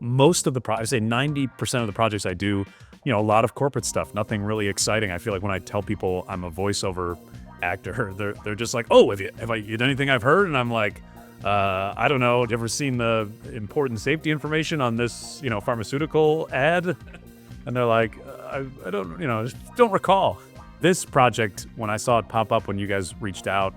most of the I say 90% of the projects I do, a lot of corporate stuff, nothing really exciting. I feel like when I tell people I'm a voiceover actor, they're just like, "Oh, have I done anything I've heard?" And I'm like, I don't know. Have you ever seen the important safety information on this, pharmaceutical ad?" And they're like, I don't, just don't recall. This project, when I saw it pop up when you guys reached out,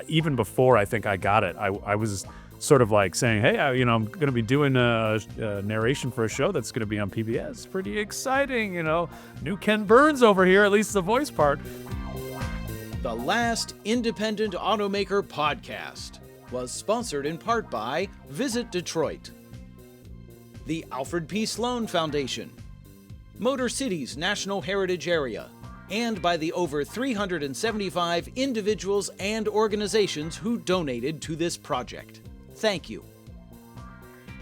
even before I think I got it, I was sort of like saying, "Hey, I'm going to be doing a narration for a show that's going to be on PBS. Pretty exciting, New Ken Burns over here, at least the voice part." The Last Independent Automaker podcast was sponsored in part by Visit Detroit, the Alfred P. Sloan Foundation, Motor City's National Heritage Area, and by the over 375 individuals and organizations who donated to this project. Thank you.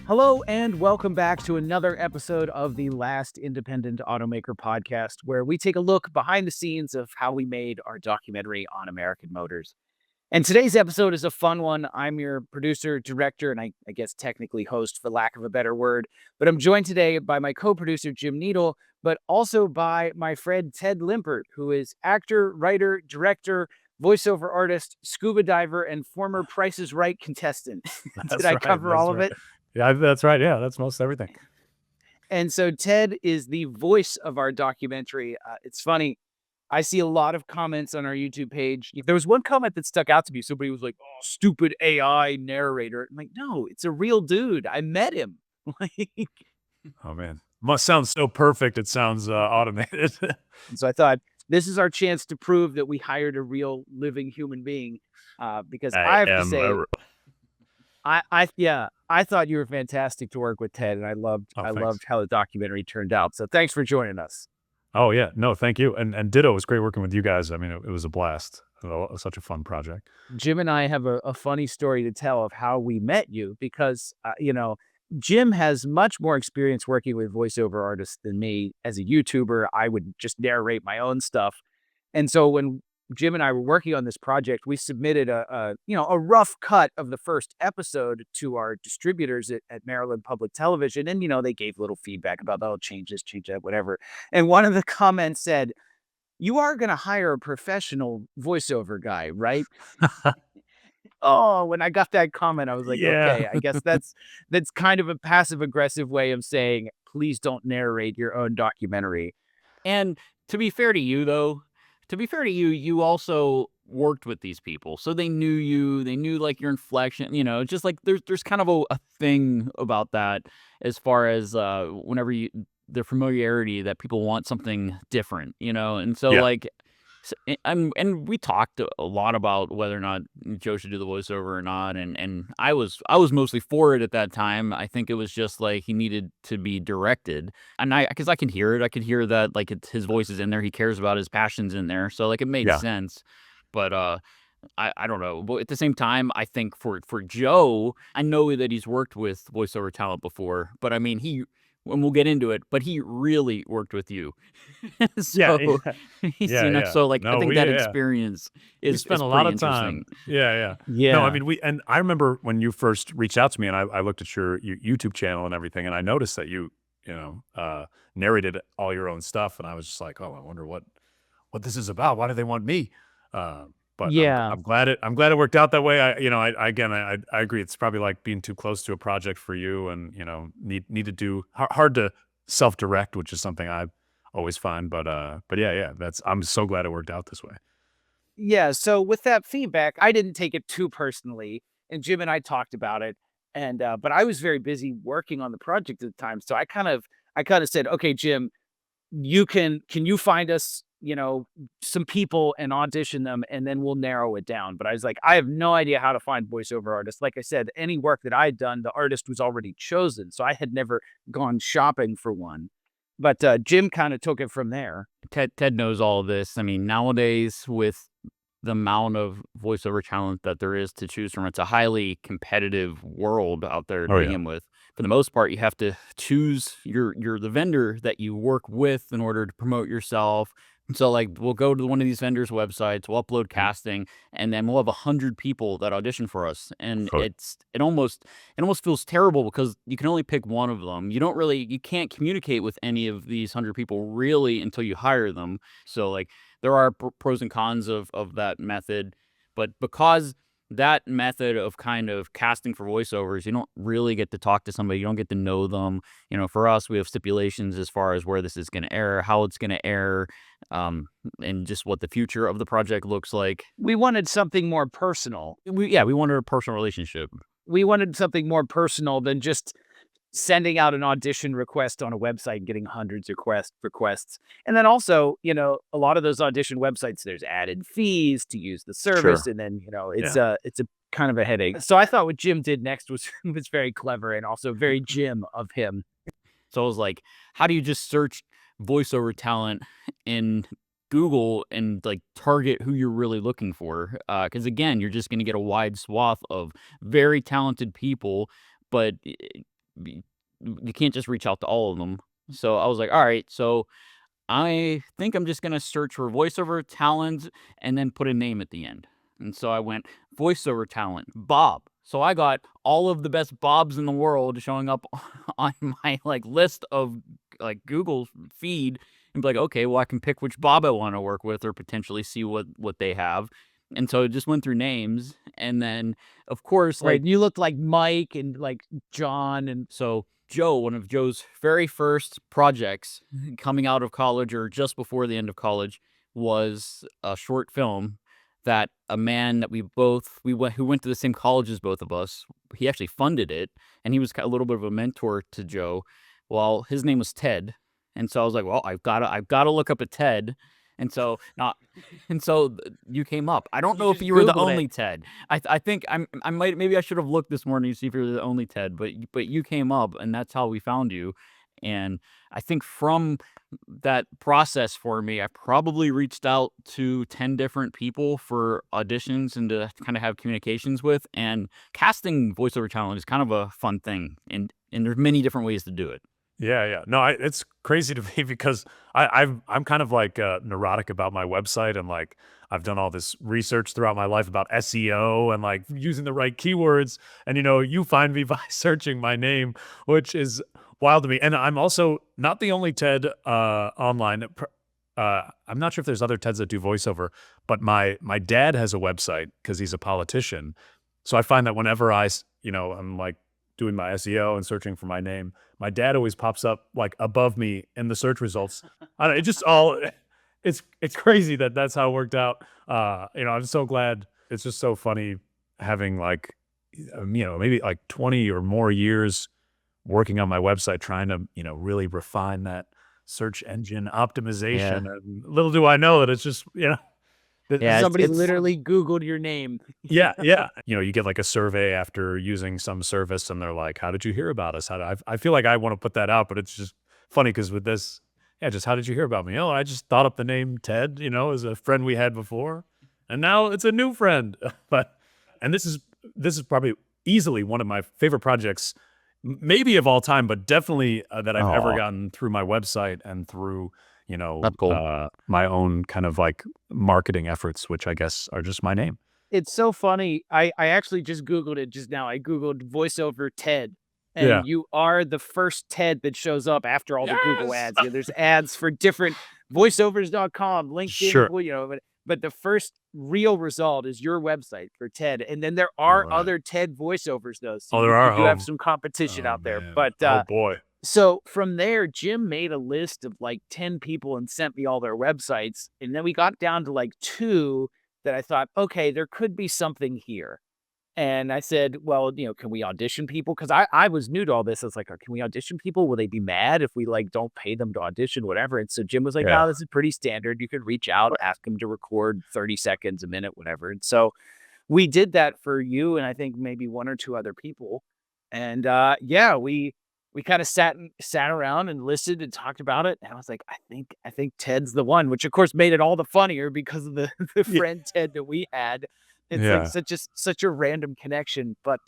Hello and welcome back to another episode of the Last Independent Automaker podcast, where we take a look behind the scenes of how we made our documentary on American Motors. And today's episode is a fun one. I'm your producer, director, and I guess technically host, for lack of a better word. But I'm joined today by my co-producer, Jim Needle, but also by my friend, Ted Limpert, who is actor, writer, director, voiceover artist, scuba diver, and former Price is Right contestant. Did I cover all of it? Yeah, that's right. Yeah, that's most everything. And so Ted is the voice of our documentary. It's funny. I see a lot of comments on our YouTube page. There was one comment that stuck out to me. Somebody was like, "Oh, stupid AI narrator." I'm like, no, it's a real dude. I met him. Oh, man. Must sound so perfect. It sounds automated. So I thought, this is our chance to prove that we hired a real living human being. Because I have to say, I thought you were fantastic to work with, Ted, and I loved how the documentary turned out. So thanks for joining us. Oh, yeah. No, thank you. And ditto, it was great working with you guys. I mean, it was a blast. It was such a fun project. Jim and I have a funny story to tell of how we met you because, Jim has much more experience working with voiceover artists than me. As a YouTuber, I would just narrate my own stuff. And so when Jim and I were working on this project, we submitted a rough cut of the first episode to our distributors at Maryland Public Television. And, they gave little feedback about, oh, change this, change that, whatever. And one of the comments said, "You are going to hire a professional voiceover guy, right?" Oh, when I got that comment, I was like, Yeah. okay, I guess that's kind of a passive aggressive way of saying, please don't narrate your own documentary. And to be fair to you, though, you also worked with these people. So they knew you, they knew like your inflection, just like there's kind of a thing about that as far as whenever the familiarity that people want something different, and so Yeah. and we talked a lot about whether or not Joe should do the voiceover or not, and I was mostly for it at that time. I think it was just like he needed to be directed, and because I can hear it, I could hear that like his voice is in there, he cares about his passions in there, so like it made sense. But I don't know, but at the same time, I think for Joe, I know that he's worked with voiceover talent before, but I mean and we'll get into it, but he really worked with you. So, so like, I think that experience we spent a lot of time. Yeah. No, I mean, and I remember when you first reached out to me and I looked at your YouTube channel and everything, and I noticed that you narrated all your own stuff. And I was just like, oh, I wonder what this is about. Why do they want me? But yeah, I'm glad it worked out that way. I agree. It's probably like being too close to a project for you, and need to do hard to self-direct, which is something I always find. But yeah. I'm so glad it worked out this way. Yeah. So with that feedback, I didn't take it too personally, and Jim and I talked about it, and but I was very busy working on the project at the time, so I kind of said, okay, Jim, can you find us some people and audition them, and then we'll narrow it down. But I was like, I have no idea how to find voiceover artists. Like I said, any work that I had done, the artist was already chosen. So I had never gone shopping for one. But Jim kind of took it from there. Ted knows all of this. I mean, nowadays with the amount of voiceover talent that there is to choose from, it's a highly competitive world out there to begin with. For the most part, you have to choose the vendor that you work with in order to promote yourself, So like we'll go to one of these vendors' websites, we'll upload casting, and then we'll have 100 people that audition for us. And Oh, it almost feels terrible because you can only pick one of them. You can't communicate with any of these 100 people really until you hire them. So like there are pros and cons of that method, but because that method of kind of casting for voiceovers, you don't really get to talk to somebody, you don't get to know them. For us, we have stipulations as far as where this is going to air, how it's going to air, um, and just what the future of the project looks like. We wanted something more personal. We wanted a personal relationship. We wanted something more personal than just sending out an audition request on a website and getting hundreds of requests. And then also, a lot of those audition websites, there's added fees to use the service. Sure. And then, it's a kind of a headache. So I thought what Jim did next was very clever and also very Jim of him. So I was like, how do you just search voiceover talent in Google and like target who you're really looking for? Because again, you're just going to get a wide swath of very talented people, but you can't just reach out to all of them. So I was like, all right, so I think I'm just going to search for voiceover talent and then put a name at the end. And so I went voiceover talent, Bob. So I got all of the best Bobs in the world showing up on my like list of like Google feed and be like, okay, well I can pick which Bob I want to work with or potentially see what they have. And so it just went through names, and then of course Right. like And you looked like Mike and like John. And so Joe, one of Joe's very first projects coming out of college or just before the end of college, was a short film that a man that who went to the same college as both of us, he actually funded it, and he was a little bit of a mentor to Joe. Well, his name was Ted, and so I was like, well, I've got to look up a Ted. And so you came up. I don't know if just you were the Googled it. only Ted. I think maybe I should have looked this morning to see if you were the only Ted, but you came up, and that's how we found you. And I think from that process for me, I probably reached out to 10 different people for auditions and to kind of have communications with. And casting voiceover talent is kind of a fun thing, and there's many different ways to do it. Yeah. No, it's crazy to me because I'm kind of like neurotic about my website, and like I've done all this research throughout my life about SEO and like using the right keywords. And you find me by searching my name, which is wild to me. And I'm also not the only Ted online. I'm not sure if there's other Teds that do voiceover, but my dad has a website because he's a politician. So I find that whenever I'm like doing my SEO and searching for my name, my dad always pops up like above me in the search results. I don't, it just all it's crazy that that's how it worked out. I'm so glad. It's just so funny having like maybe like 20 or more years working on my website, trying to really refine that search engine optimization. And little do I know that it's just somebody literally Googled your name. yeah. You get like a survey after using some service, and they're like, "How did you hear about us?" I feel like I want to put that out, but it's just funny because with this, just how did you hear about me? Oh, I just thought up the name Ted, as a friend we had before, and now it's a new friend. And this is probably easily one of my favorite projects, maybe of all time, but definitely that I've ever gotten through my website and through That's cool. my own kind of like marketing efforts, which I guess are just my name. It's so funny. I actually just Googled it just now. I Googled voiceover Ted, Yeah. and you are the first Ted that shows up after all the Google Yes! ads. There's ads for different voiceovers.com, LinkedIn, Sure. but the first real result is your website for Ted. And then there are All right. other Ted voiceovers though. So There you are. do have Oh, some competition out there. man. But Oh boy. so from there, Jim made a list of like 10 people and sent me all their websites. And then we got down to like 2 that I thought, okay, there could be something here. And I said, well, can we audition people? Because I was new to all this. I was like, can we audition people? Will they be mad if we like don't pay them to audition, whatever? And so Jim was like, Yeah. no, this is pretty standard. You can reach out, ask them to record 30 seconds, a minute, whatever. And so we did that for you and I think maybe 1 or 2 other people. And we kind of sat around and listened and talked about it. And I was like, I think Ted's the one, which of course made it all the funnier because of the Yeah. friend Ted that we had. It's Yeah. like such a random connection. But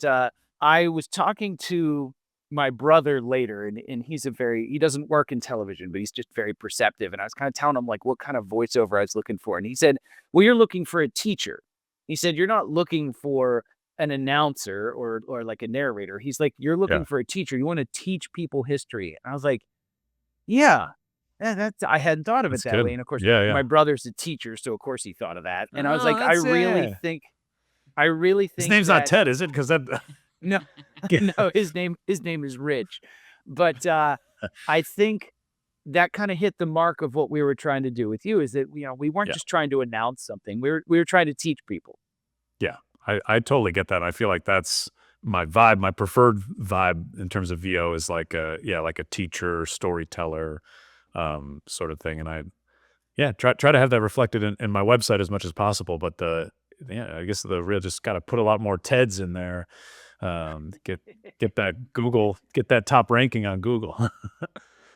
I was talking to my brother later, and he doesn't work in television, but he's just very perceptive. And I was kind of telling him like what kind of voiceover I was looking for. And he said, well, you're looking for a teacher. He said, you're not looking for an announcer or like a narrator. He's like, you're looking Yeah. for a teacher. You want to teach people history. And I was like, yeah, I hadn't thought of it That's that good. way. And of course, Yeah, yeah. my brother's a teacher, so of course he thought of that. And I was Oh, like, I really think his name's not that Ted, is it? Because that no, no, his name is Rich. But I think that kind of hit the mark of what we were trying to do with you is that we weren't Yeah. just trying to announce something. We were trying to teach people. Yeah, I totally get that. I feel like that's my vibe. My preferred vibe in terms of VO is like a teacher, storyteller, sort of thing. And I try to have that reflected in my website as much as possible. But I guess the real just got to put a lot more Teds in there. Get that top ranking on Google.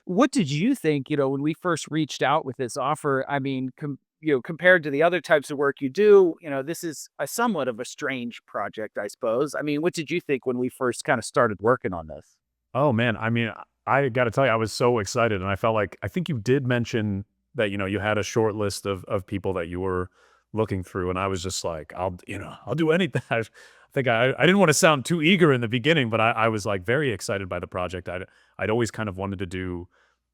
What did you think, when we first reached out with this offer? I mean, compared to the other types of work you do, this is a somewhat of a strange project, I suppose. I mean, what did you think when we first kind of started working on this? Oh man, I mean, I got to tell you, I was so excited, and I think you did mention that you had a short list of people that you were looking through, and I was just like, I'll do anything. I think I didn't want to sound too eager in the beginning, but I was like very excited by the project. I'd always kind of wanted to do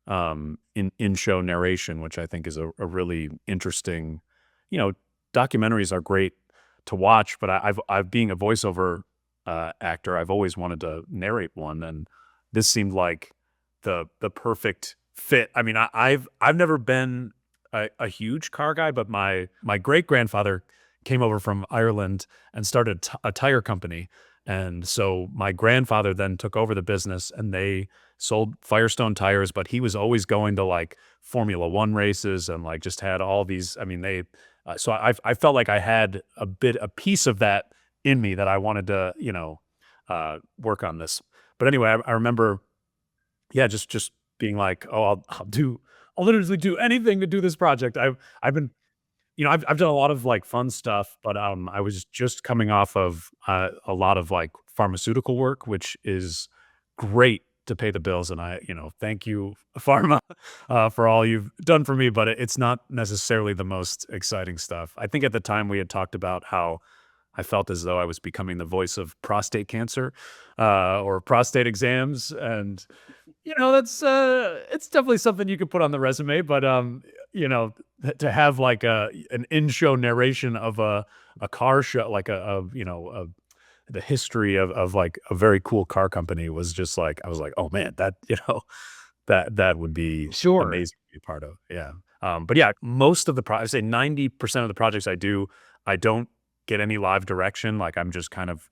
in show narration, which I think is a really interesting. Documentaries are great to watch, but I've being a voiceover actor, I've always wanted to narrate one, and this seemed like the perfect fit. I mean, I've never been a huge car guy, but my great grandfather came over from Ireland and started a tire company, and so my grandfather then took over the business, and they sold Firestone tires. But he was always going to like Formula One races and like just had all these. I mean, so I felt like I had a piece of that in me that I wanted to work on this. But anyway, I remember, just being like, oh, I'll literally do anything to do this project. I've been, I've done a lot of like fun stuff, but I was just coming off of a lot of like pharmaceutical work, which is great to pay the bills. And thank you, pharma, for all you've done for me. But it's not necessarily the most exciting stuff. I think at the time we had talked about how I felt as though I was becoming the voice of prostate cancer, or prostate exams, and that's it's definitely something you could put on the resume. But to have like an in-show narration of a car show, like the history of like a very cool car company, was just like, I was like, oh man, that that would be Sure. amazing to be a part of. Yeah. But yeah, most of I say 90% of the projects I do, I don't get any live direction. Like I'm just kind of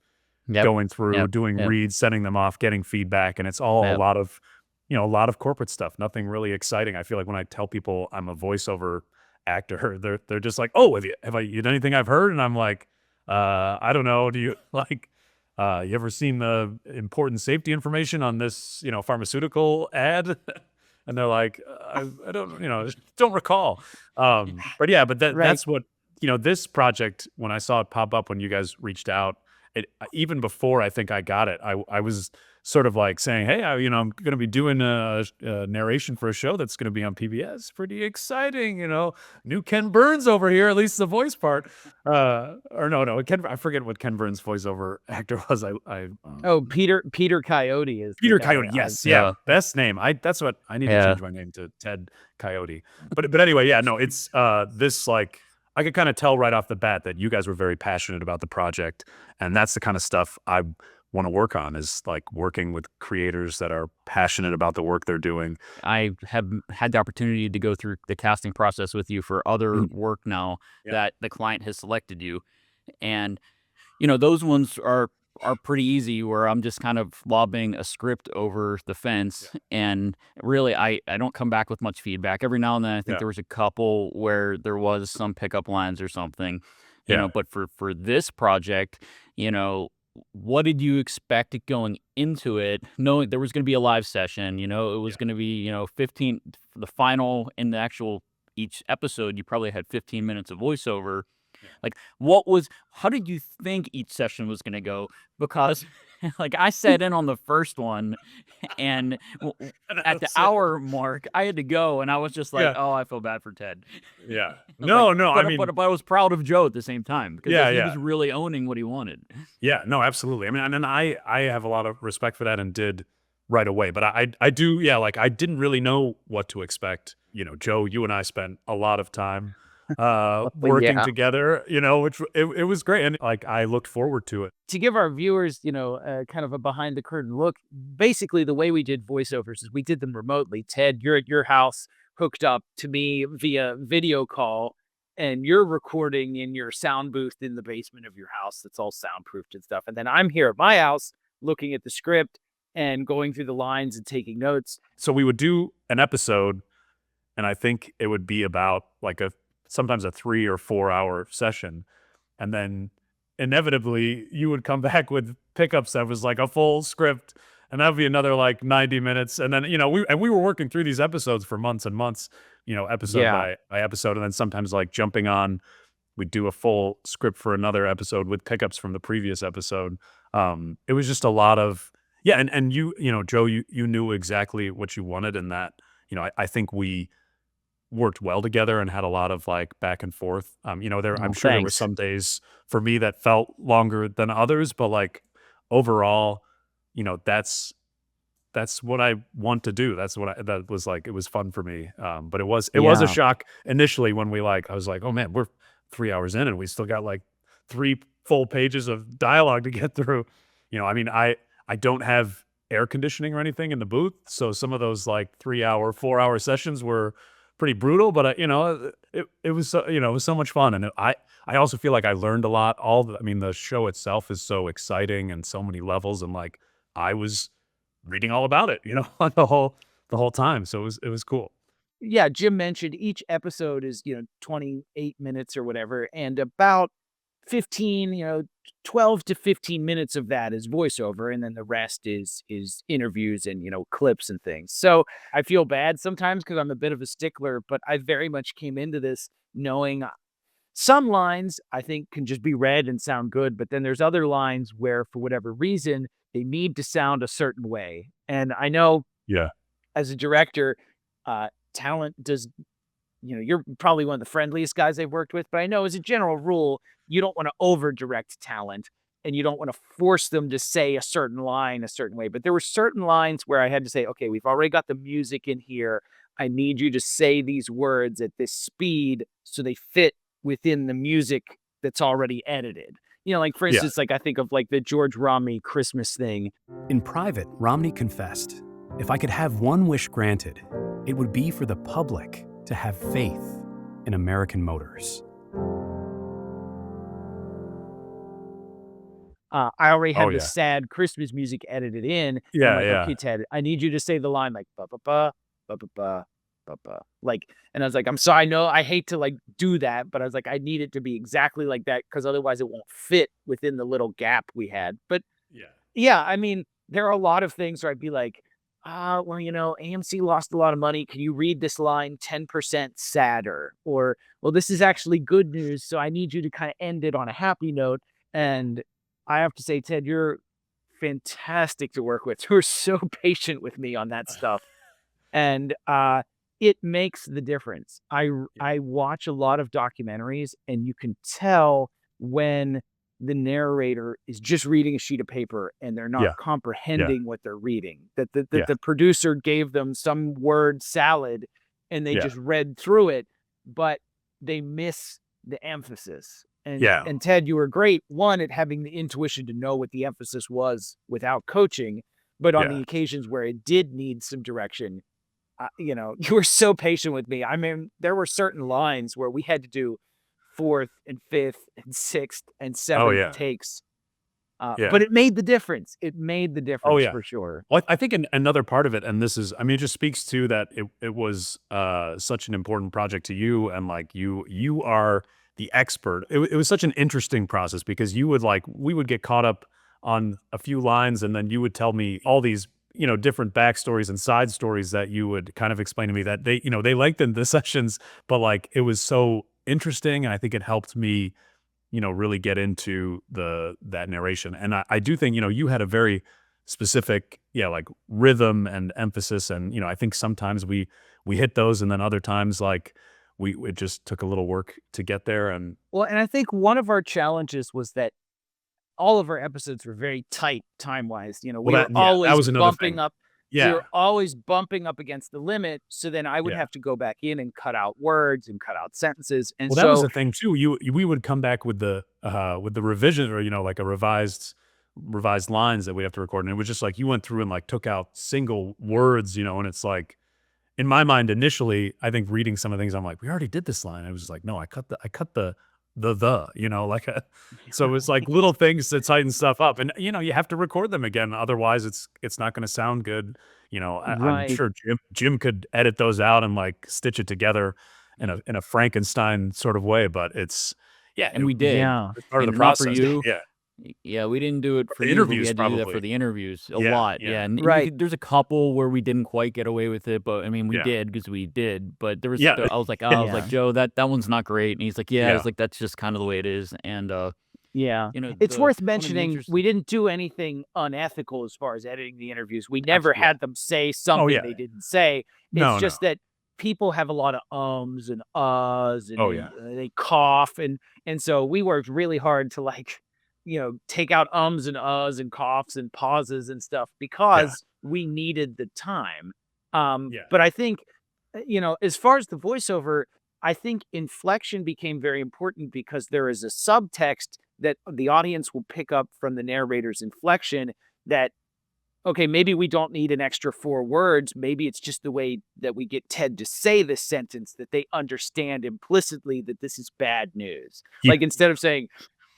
going through, doing reads, sending them off, getting feedback, and it's all a lot of corporate stuff. Nothing really exciting. I feel like when I tell people I'm a voiceover actor, they're just like, oh, have you done anything I've heard? And I'm like, I don't know. Do you like? You ever seen the important safety information on this, pharmaceutical ad? And they're like, I don't, don't recall. But yeah, but Right. that's what, this project, when I saw it pop up when you guys reached out, even before I think I got it, I was sort of like saying, hey, I'm going to be doing a narration for a show that's going to be on PBS. Pretty exciting, new Ken Burns over here, at least the voice part. Or no, I forget what Ken Burns' voiceover actor was. Peter Coyote is Peter the guy. Coyote. Yes, yeah, best name. That's what I need to change my name to Ted Coyote. But anyway, yeah, no, it's this like. I could kind of tell right off the bat that you guys were very passionate about the project, and that's the kind of stuff I want to work on, is like working with creators that are passionate about the work they're doing. I have had the opportunity to go through the casting process with you for other work now that the client has selected you. And, those ones are pretty easy, where I'm just kind of lobbing a script over the fence. And really, I don't come back with much feedback. Every now and then, I think there was a couple where there was some pickup lines or something, but for this project, what did you expect going into it, knowing there was going to be a live session? It was going to be, 15, for the final, in the actual, each episode, you probably had 15 minutes of voiceover. Like, how did you think each session was going to go? Because Like, I sat in on the first one, and at the That's it. hour mark, I had to go, and I was just like, Yeah. "Oh, I feel bad for Ted." Yeah. Like, No, no. I but mean, I was proud of Joe at the same time because, like, yeah, he yeah. was really owning what he wanted. Yeah, no, absolutely. I mean, and I have a lot of respect for that and did right away. But I do, yeah, like I didn't really know what to expect. Joe, you and I spent a lot of time But working yeah. together, which it was great. And like I looked forward to it. To give our viewers, kind of a behind the curtain look, basically the way we did voiceovers is we did them remotely. Ted, you're at your house hooked up to me via video call, and you're recording in your sound booth in the basement of your house that's all soundproofed and stuff. And then I'm here at my house looking at the script and going through the lines and taking notes. So we would do an episode, and I think it would be about like sometimes a 3 or 4 hour session. And then inevitably you would come back with pickups that was like a full script, and that would be another like 90 minutes. And then, we were working through these episodes for months and months, episode Yeah. by episode. And then sometimes like jumping on, we'd do a full script for another episode with pickups from the previous episode. It was just a lot of, yeah. And Joe, you knew exactly what you wanted, and that, I think we worked well together and had a lot of like back and forth. I'm Oh, sure there were thanks. some days for me that felt longer than others, but like overall, that's what I want to do. That's what that was like. It was fun for me. But it was a Yeah. shock initially when I was like, oh man, we're 3 hours in and we still got like 3 full pages of dialogue to get through. I mean, I don't have air conditioning or anything in the booth, so some of those like 3 hour, 4 hour sessions were pretty brutal. But it was it was so much fun, and I also feel like I learned a lot. I mean, the show itself is so exciting and so many levels, and like I was reading all about it, the whole time. So it was cool. Yeah, Jim mentioned each episode is, 28 minutes or whatever, and about 15, 12 to 15 minutes of that is voiceover, and then the rest is interviews and, clips and things. So I feel bad sometimes because I'm a bit of a stickler, but I very much came into this knowing some lines I think can just be read and sound good, but then there's other lines where for whatever reason they need to sound a certain way. And I know Yeah. as a director, talent does, you're probably one of the friendliest guys I've worked with, but I know as a general rule, you don't want to over direct talent and you don't want to force them to say a certain line a certain way. But there were certain lines where I had to say, okay, we've already got the music in here. I need you to say these words at this speed so they fit within the music that's already edited. Like for Yeah. instance, like I think of like the George Romney Christmas thing. In private, Romney confessed, "If I could have one wish granted, it would be for the public to have faith in American motors." I already Oh had the yeah. sad Christmas music edited in. I'm Yeah. like, Yeah. okay, Ted, I need you to say the line like ba ba ba ba ba ba ba ba. Like, and I was like, I'm sorry, no, I hate to like do that, but I was like, I need it to be exactly like that because otherwise it won't fit within the little gap we had. But Yeah. yeah, I mean, there are a lot of things where I'd be like, well, AMC lost a lot of money. Can you read this line 10% sadder? Or, well, this is actually good news. So I need you to kind of end it on a happy note. And I have to say, Ted, you're fantastic to work with. You're so patient with me on that stuff. And it makes the difference. I watch a lot of documentaries, and you can tell when the narrator is just reading a sheet of paper and they're not Yeah. Yeah. comprehending what they're reading. That Yeah. the producer gave them some word salad and they Yeah. just read through it, but they miss the emphasis. Yeah. And Ted, you were great, one, at having the intuition to know what the emphasis was without coaching, but on the Yeah. occasions where it did need some direction, you were so patient with me. I mean, there were certain lines where we had to do fourth and fifth and sixth and Oh seventh yeah. takes. Yeah. But it made the difference. It made the Oh difference yeah. for sure. Well, I think another part of it, and this is, I mean, it just speaks to that it was such an important project to you, and like you are the expert. It was such an interesting process because we would get caught up on a few lines, and then you would tell me all these different backstories and side stories that you would kind of explain to me that they lengthened the sessions, but like it was so interesting, and I think it helped me really get into that narration. And I do think, you had a very specific, like rhythm and emphasis. And, I think sometimes we hit those, and then other times like it just took a little work to get there. And Well, and I think one of our challenges was that all of our episodes were very tight time-wise. We well, were always that was another bumping thing. up. We Yeah. were always bumping up against the limit. So then I would Yeah. have to go back in and cut out words and cut out sentences. And Well, that was so the thing too. We would come back with the revision, or like a revised lines that we have to record, and it was just like you went through and like took out single words, and it's like in my mind initially, I think reading some of the things, I'm like, we already did this line. I was like, no, I cut the like so it was like little things to tighten stuff up, and you have to record them again, otherwise it's not going to sound good. I'm Right. sure Jim could edit those out and like stitch it together in a Frankenstein sort of way, but it's And we did. Yeah. it's part of And the not for process. you. Yeah, Yeah, we didn't do it for the you, but we interviews had to do that for probably. the interviews a Yeah, lot. yeah. Yeah, and Right. there's a couple where we didn't quite get away with it, but I mean, we Yeah. did because we did. But there was, Yeah. I was like, Yeah. Joe, that one's not great, and he's like, yeah, I Yeah. was like, that's just kind of the way it is, and Yeah. you know, It's worth one of the mentioning interest- we didn't do anything unethical as far as editing the interviews. We never Absolutely. had them say something yeah. they didn't say. It's No, just that people have a lot of ums and uhs, and Oh, yeah. they cough, and so we worked really hard to like, take out ums and uhs and coughs and pauses and stuff because we needed the time. Yeah. But I think, as far as the voiceover, I think inflection became very important because there is a subtext that the audience will pick up from the narrator's inflection that, okay, maybe we don't need an extra 4 words. Maybe it's just the way that we get Ted to say this sentence that they understand implicitly that this is bad news. Yeah. Like instead of saying,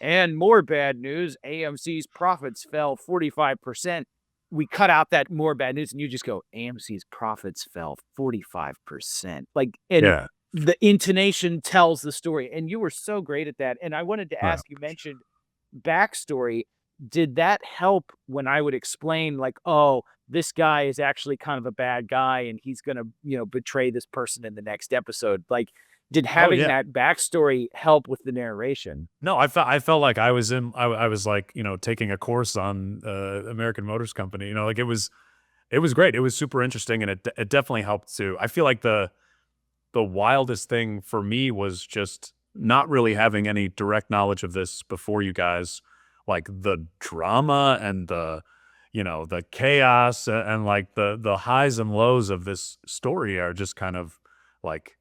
and more bad news, AMC's profits fell 45%. We cut out that more bad news and you just go, AMC's profits fell 45%. Like, and Yeah. the intonation tells the story. And you were so great at that. And I wanted to Right. ask, you mentioned backstory. Did that help when I would explain, like, oh, this guy is actually kind of a bad guy and he's going to, betray this person in the next episode? Like, did having yeah. that backstory help with the narration? No, I felt like I was I was like, taking a course on American Motors Company. Like it was great. It was super interesting, and it definitely helped too. I feel like the wildest thing for me was just not really having any direct knowledge of this before you guys. Like the drama and the chaos and like the highs and lows of this story are just kind of like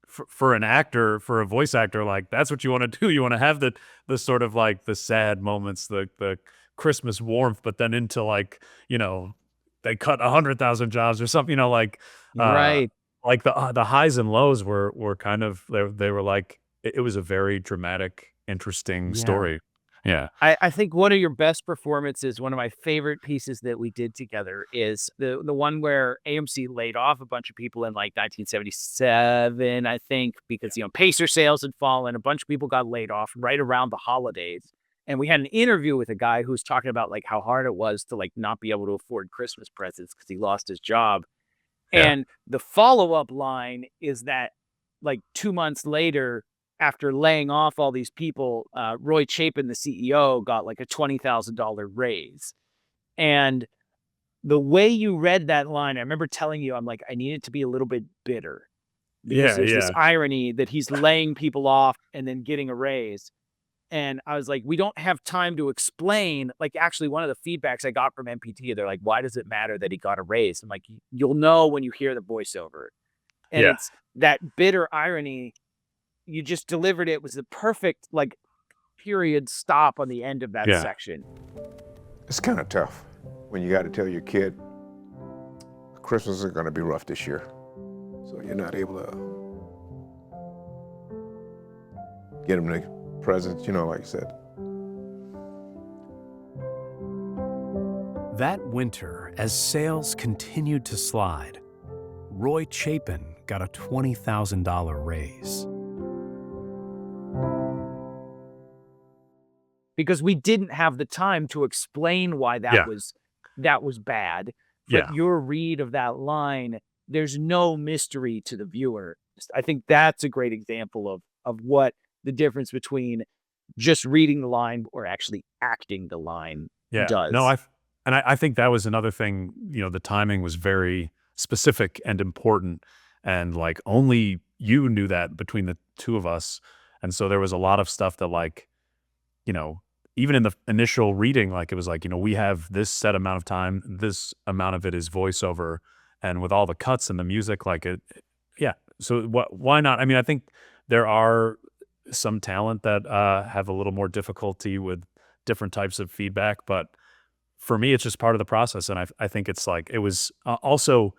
for an actor, for a voice actor, like that's what you want to do. You want to have the sort of like the sad moments, the Christmas warmth, but then into like, they cut 100,000 jobs or something, Right. like the highs and lows were kind of, they were like, it was a very dramatic, interesting Yeah. story. Yeah. I think one of your best performances, one of my favorite pieces that we did together is the one where AMC laid off a bunch of people in like 1977, I think, because, Pacer sales had fallen. A bunch of people got laid off right around the holidays. And we had an interview with a guy who was talking about like how hard it was to like not be able to afford Christmas presents because he lost his job. Yeah. And the follow-up line is that like 2 months later, after laying off all these people, Roy Chapin, the CEO, got like a $20,000 raise. And the way you read that line, I remember telling you, I'm like, I need it to be a little bit bitter. Because Yeah, there's this yeah. irony that he's laying people off and then getting a raise. And I was like, we don't have time to explain. Like, actually, one of the feedbacks I got from MPT, they're like, why does it matter that he got a raise? I'm like, you'll know when you hear the voiceover. And Yeah. it's that bitter irony. You just delivered it. Was the perfect, like, period stop on the end of that Yeah. section. It's kind of tough when you got to tell your kid Christmas is going to be rough this year. So you're not able to get them the presents, like I said. That winter, as sales continued to slide, Roy Chapin got a $20,000 raise. Because we didn't have the time to explain why that Yeah. was bad. But Yeah. your read of that line, there's no mystery to the viewer. I think that's a great example of what the difference between just reading the line or actually acting the line Yeah. does. No, I think that was another thing, the timing was very specific and important. And like only you knew that between the two of us. And so there was a lot of stuff that like, you know, even in the initial reading, like it was like, we have this set amount of time, this amount of it is voiceover. And with all the cuts and the music, like yeah. So why not? I mean, I think there are some talent that have a little more difficulty with different types of feedback, but for me, it's just part of the process. And I think it's like, it was also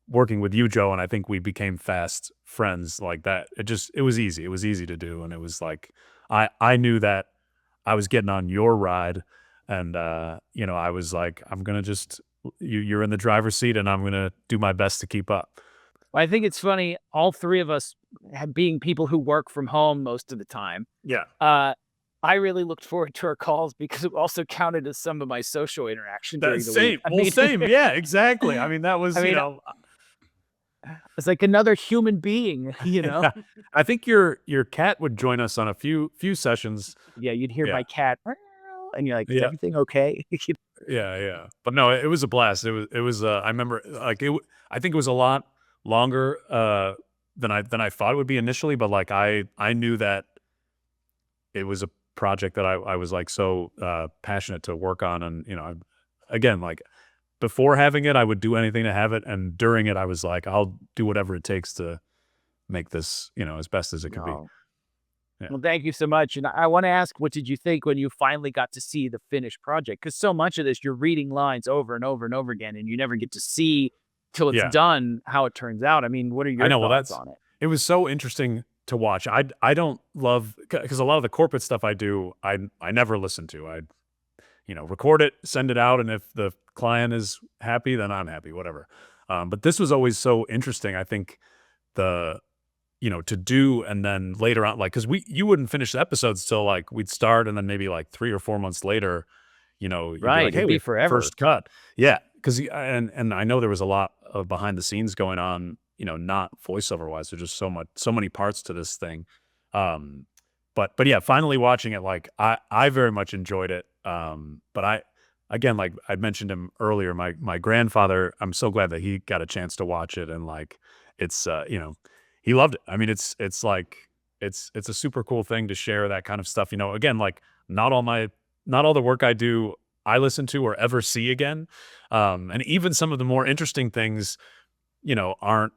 working with you, Joe, and I think we became fast friends like that. It was easy. It was easy to do. And it was like, I knew that I was getting on your ride and, I was like, I'm going to just, you're in the driver's seat and I'm going to do my best to keep up. I think it's funny, all three of us being people who work from home most of the time. Yeah. I really looked forward to our calls because it also counted as some of my social interaction during the week. Same. Yeah, exactly. I mean, that was, it's like another human being, Yeah. I think your cat would join us on a few sessions. Yeah, you'd hear my cat, and you're like, is Yeah. everything okay? Yeah. But no, it was a blast. It was. I remember, like I think it was a lot longer than I thought it would be initially. But like I knew that it was a project that I was like so passionate to work on, and again, like before having it, I would do anything to have it, and during it, I was like, I'll do whatever it takes to make this as best as it could be. Yeah. Well, thank you so much. And I want to ask, what did you think when you finally got to see the finished project? Because so much of this, you're reading lines over and over and over again, and you never get to see till it's done how it turns out. I mean, what are your thoughts on it? It was so interesting to watch. I don't love, because a lot of the corporate stuff I do, I never listen to. I record it, send it out, and if the client is happy, then I'm happy, whatever. But this was always so interesting. I think to do, and then later on, like, because you wouldn't finish the episodes till like we'd start, and then maybe like 3 or 4 months later, you'd be like, hey, it'd be forever. First cut. Yeah, because and I know there was a lot of behind the scenes going on, not voiceover wise. There's just so many parts to this thing. But yeah, finally watching it, like I very much enjoyed it. But again, like I mentioned him earlier, my grandfather, I'm so glad that he got a chance to watch it, and like it's he loved it. I mean, it's like it's a super cool thing to share that kind of stuff. Again, like not all the work I do I listen to or ever see again. And even some of the more interesting things, aren't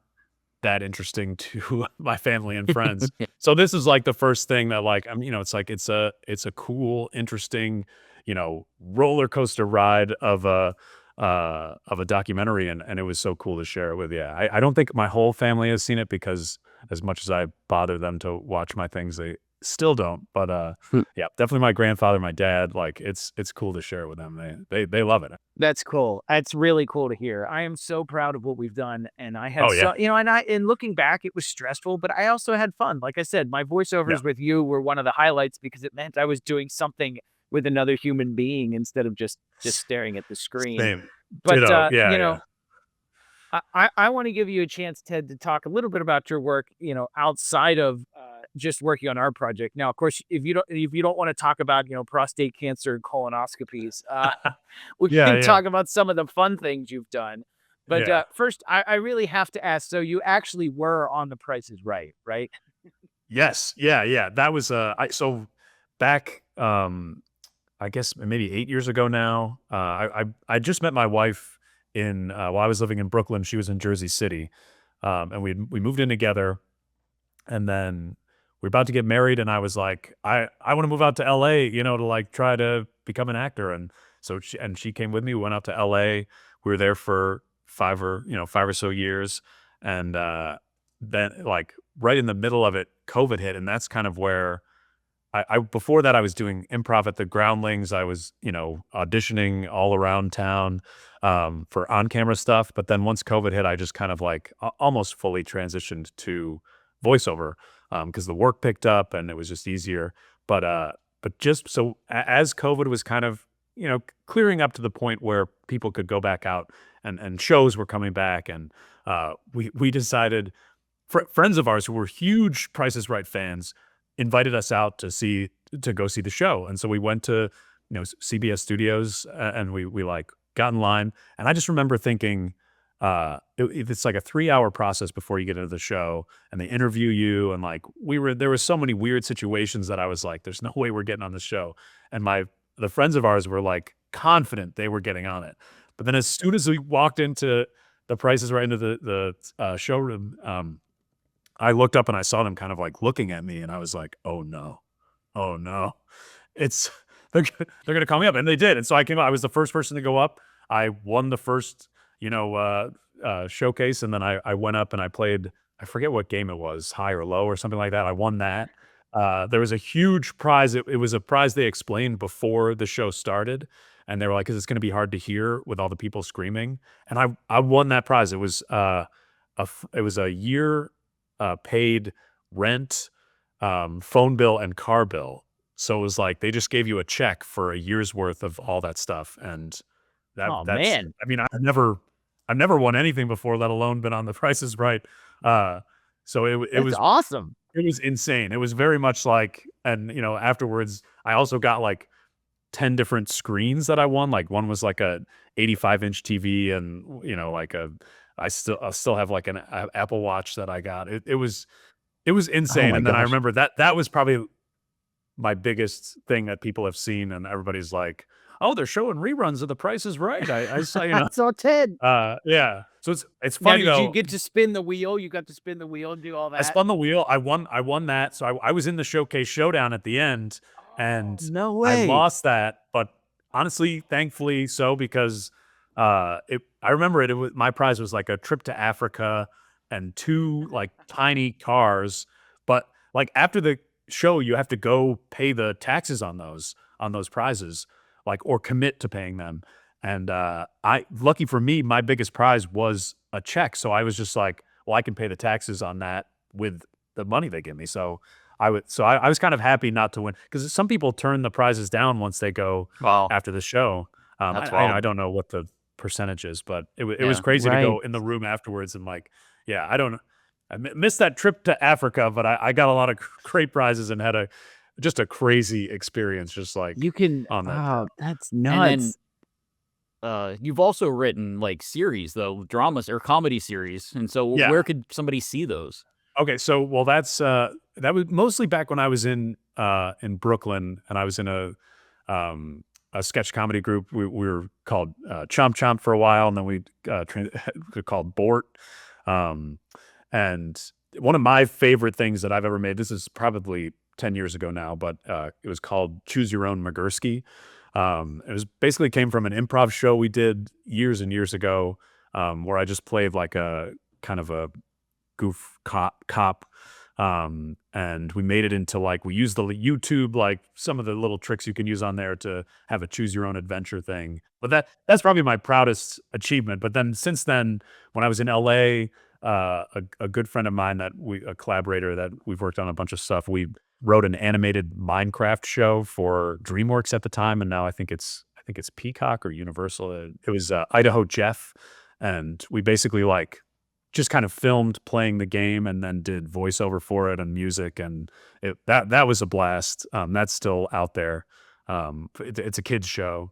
that interesting to my family and friends. So this is like the first thing that like, it's like, it's a cool, interesting, roller coaster ride of a documentary. And it was so cool to share it with. Yeah. I don't think my whole family has seen it, because as much as I bother them to watch my things, they still don't. But yeah, definitely my grandfather, my dad, like it's cool to share it with them. They love it. That's cool. That's really cool to hear. I am so proud of what we've done, and I had and looking back, it was stressful, but I also had fun. Like I said, my voiceovers with you were one of the highlights, because it meant I was doing something with another human being instead of just staring at the screen. Same. But I want to give you a chance, Ted, to talk a little bit about your work, outside of just working on our project. Now, of course, if you don't want to talk about, prostate cancer and colonoscopies, we can talk about some of the fun things you've done. But first, I really have to ask, so you actually were on The Price is Right, right? Yes. Yeah. That was so back I guess maybe 8 years ago now. I just met my wife while I was living in Brooklyn. She was in Jersey City, and we moved in together, and then we were about to get married, and I was like, I want to move out to LA, to like try to become an actor. And so she came with me. We went out to LA. We were there for 5 or so years, and then like right in the middle of it, COVID hit, and that's kind of where I before that I was doing improv at the Groundlings. I was auditioning all around town for on-camera stuff. But then once COVID hit, I just kind of like almost fully transitioned to voiceover because the work picked up and it was just easier. But just so as COVID was kind of clearing up to the point where people could go back out and shows were coming back, and we decided, friends of ours who were huge Price is Right fans invited us out to see to go see the show. And so we went to, CBS Studios, and we like got in line. And I just remember thinking, it's like a 3-hour process before you get into the show, and they interview you. And like, there was so many weird situations that I was like, there's no way we're getting on the show. And the friends of ours were like confident they were getting on it. But then as soon as we walked into the prices right into the showroom, I looked up and I saw them kind of like looking at me, and I was like, oh no, it's they're gonna call me up, and they did. And so I came up. I was the first person to go up. I won the first, showcase, and then I went up and I played. I forget what game it was, high or low or something like that. I won that. There was a huge prize. It was a prize they explained before the show started, and they were like, "Because it's going to be hard to hear with all the people screaming." And I won that prize. It was a year paid rent, phone bill, and car bill. So it was like they just gave you a check for a year's worth of all that stuff. And Oh that's, man, I mean, I've never won anything before, let alone been on The Price is Right. So it that's was awesome. it was insane. It was very much like, and afterwards, I also got like 10 different screens that I won. Like one was like a 85-inch TV, and like I still have like an Apple Watch that I got. It was insane. my And then I gosh. remember that was probably my biggest thing that people have seen, and everybody's like, "Oh, they're showing reruns of The Price is Right." I saw, I saw Ted. yeah. So it's Now, funny did you though. get to spin the wheel? You got to spin the wheel and do all I that? spun the wheel. I won that. So I was in the showcase showdown at the end, and No I way. lost that. But honestly, thankfully so, because I remember it was, my prize was like a trip to Africa and 2 like tiny cars. But like after the show, you have to go pay the taxes on those prizes, like, or commit to paying them. And lucky for me, my biggest prize was a check. So I was just like, well, I can pay the taxes on that with the money they give me. So I was kind of happy not to win, because some people turn the prizes down once they go Wow, after the show. that's I wild. don't know what the percentage is, but it was Yeah. crazy to Right. go in the room afterwards and like, yeah, I don't. Missed that trip to Africa, but I got a lot of great prizes and had just a crazy experience, just like You can. on that. Oh, that's And then nuts. you've also written like series though, dramas or comedy series. And so Yeah. where could somebody see those? Okay, so well, that was mostly back when I was in Brooklyn, and I was in a sketch comedy group. We were called Chomp Chomp for a while, and then we we called Bort. Um, and one of my favorite things that I've ever made, this is probably 10 years ago now, but it was called Choose Your Own Migursky. It was basically came from an improv show we did years and years ago, where I just played like a kind of a goof cop. And we made it into like, we used the YouTube, like some of the little tricks you can use on there to have a choose your own adventure thing. But that's probably my proudest achievement. But then since then, when I was in LA, a good friend of mine, a collaborator that we've worked on a bunch of stuff, we wrote an animated Minecraft show for DreamWorks at the time, and now I think it's Peacock or Universal. It was Idaho Jeff, and we basically like just kind of filmed playing the game and then did voiceover for it and music, and that was a blast. That's still out there. It's a kids show,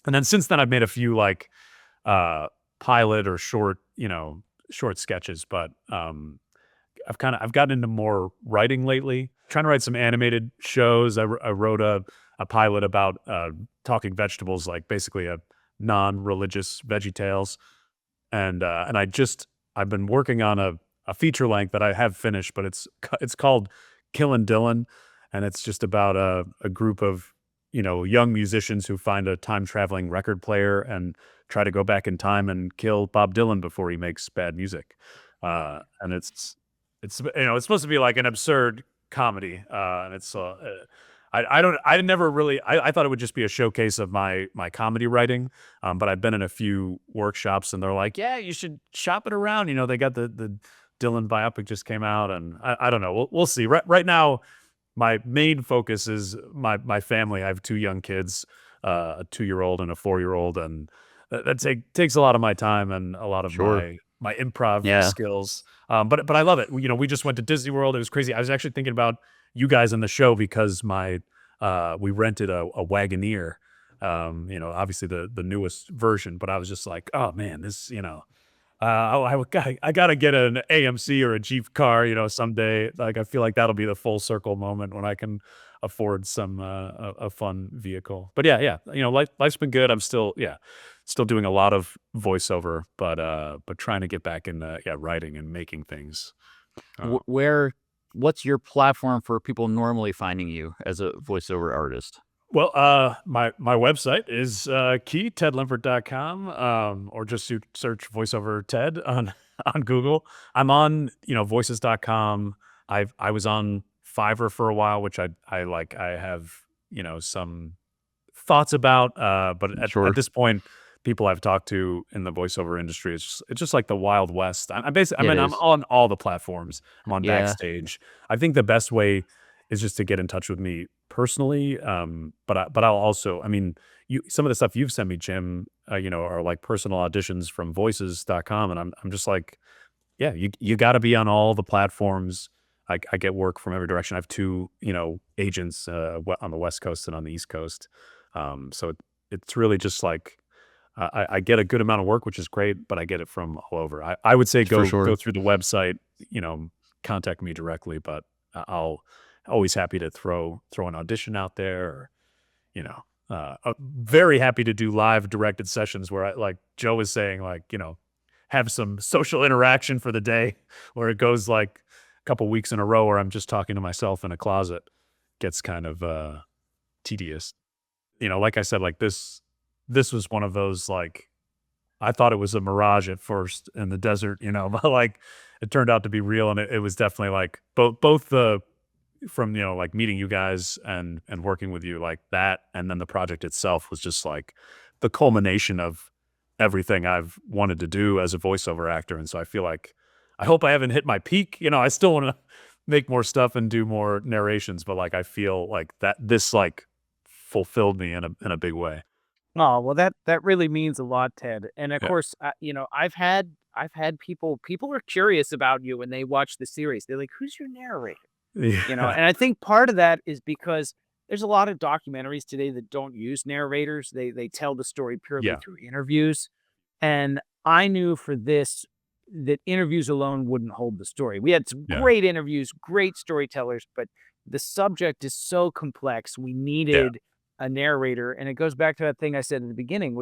and then since then I've made a few like pilot or short sketches, but I've gotten into more writing lately. Trying to write some animated shows. I wrote a pilot about talking vegetables, like basically a non-religious Veggie Tales, and I've been working on a feature length that I have finished, but it's called Killin' Dylan, and it's just about a group of young musicians who find a time traveling record player and try to go back in time and kill Bob Dylan before he makes bad music. And it's supposed to be like an absurd comedy, and it's I thought it would just be a showcase of my comedy writing, but I've been in a few workshops and they're like, yeah, you should shop it around. They got the Dylan biopic just came out, and I don't know. We'll see. Right now, my main focus is my family. I have 2 young kids, a 2-year-old and a 4-year-old, and that takes a lot of my time and a lot of Sure. my improv Yeah. skills. But I love it. We just went to Disney World. It was crazy. I was actually thinking about you guys in the show because we rented a Wagoneer, obviously the newest version, but I was just like, oh man, this, I gotta get an AMC or a Jeep car, someday. Like I feel like that'll be the full circle moment when I can afford some a fun vehicle. But yeah, life's been good. I'm still doing a lot of voiceover, but trying to get back in writing and making things. What's your platform for people normally finding you as a voiceover artist? Well, my website is tedlimpert.com, or just search voiceover Ted on on Google. I'm on voices.com. I was on Fiverr for a while, which I like. I have some thoughts about, but Sure. at this point, people I've talked to in the voiceover industry, it's just like the Wild West. I'm basically, It I'm is. on all the platforms. I'm on Yeah. Backstage. I think the best way is just to get in touch with me personally. But I'll also, some of the stuff you've sent me, Jim, are like personal auditions from voices.com, and I'm just like, yeah, you got to be on all the platforms. I get work from every direction. I have two, agents on the West Coast and on the East Coast. So it's really just like I get a good amount of work, which is great, but I get it from all over. I would say For go sure. through the website, contact me directly, but I'll always happy to throw an audition out there, or very happy to do live directed sessions where like Joe was saying, like, have some social interaction for the day, where it goes like a couple weeks in a row where I'm just talking to myself in a closet. Gets kind of tedious. Like I said, like this was one of those, like, I thought it was a mirage at first in the desert, but like it turned out to be real, and it was definitely like both the from like meeting you guys and working with you like that, and then the project itself was just like the culmination of everything I've wanted to do as a voiceover actor. And so I feel like I hope I haven't hit my peak. I still want to make more stuff and do more narrations, but like I feel like that this like fulfilled me in a big way. Oh, well, that really means a lot, Ted. And of Yeah. course, I've had people are curious about you when they watch the series. They're like, "Who's your narrator?" Yeah. And I think part of that is because there's a lot of documentaries today that don't use narrators. They tell the story purely Yeah. through interviews. And I knew for this that interviews alone wouldn't hold the story. We had some Yeah. great interviews, great storytellers, but the subject is so complex. We Yeah. needed a narrator. And it goes back to that thing I said in the beginning.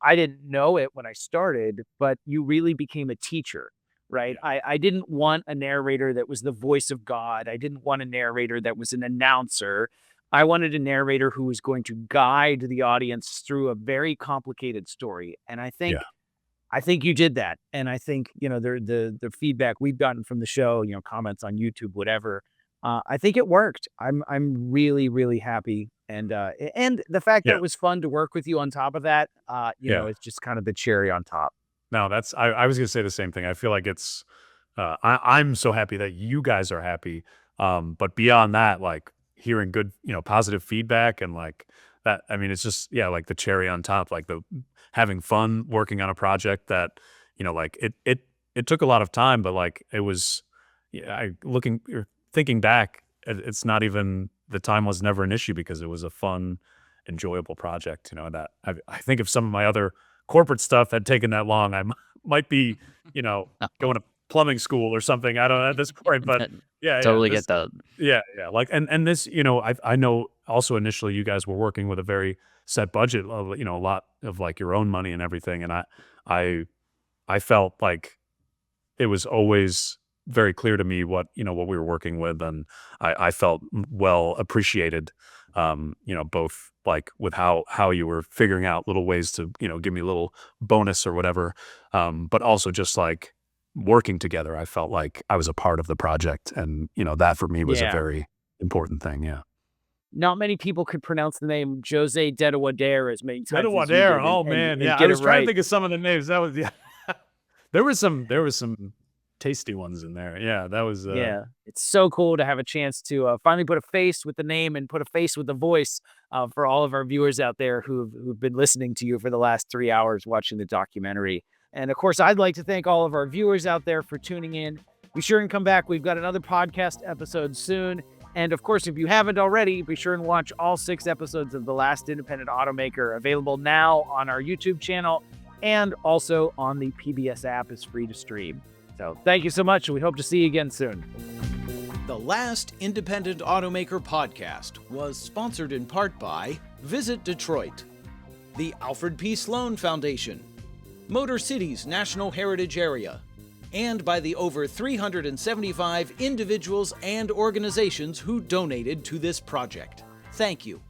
I didn't know it when I started, but you really became a teacher, right? I didn't want a narrator that was the voice of God. I didn't want a narrator that was an announcer. I wanted a narrator who was going to guide the audience through a very complicated story. And Yeah. I think you did that. And I think, the feedback we've gotten from the show, comments on YouTube, whatever, I think it worked. I'm really, really happy. And the fact that Yeah. it was fun to work with you on top of that, Yeah. it's just kind of the cherry on top. No, I was gonna say the same thing. I feel like it's I'm so happy that you guys are happy. But beyond that, like hearing good, positive feedback and like that, it's just, yeah, like the cherry on top, like the having fun working on a project that, like it took a lot of time, but like it was, yeah, thinking back, it's not even, the time was never an issue because it was a fun, enjoyable project, that I think if some of my other corporate stuff had taken that long, might be, going to plumbing school or something. I don't know at this point, but yeah, Totally this, get that. yeah. Like, and this, I know also initially you guys were working with a very set budget, a lot of like your own money and everything. And I, I felt like it was always very clear to me what we were working with, and I felt well appreciated. Both like with how you were figuring out little ways to give me a little bonus or whatever, but also just like working together. I felt like I was a part of the project, and that for me was a Yeah. very important thing. Yeah. Not many people could pronounce the name Jose Dedewader as many times as you did Oh and man, yeah. I get it was trying to right. think of some of the names. That was, yeah. There was some tasty ones in there. Yeah, that was Yeah, it's so cool to have a chance to finally put a face with the name and put a face with the voice for all of our viewers out there who've been listening to you for the last 3 hours watching the documentary. And of course, I'd like to thank all of our viewers out there for tuning in. Be sure and come back. We've got another podcast episode soon. And of course, if you haven't already, be sure and watch all 6 episodes of The Last Independent Automaker, available now on our YouTube channel and also on the PBS app. Is free to stream. So thank you so much, and we hope to see you again soon. The Last Independent Automaker podcast was sponsored in part by Visit Detroit, the Alfred P. Sloan Foundation, Motor City's National Heritage Area, and by the over 375 individuals and organizations who donated to this project. Thank you.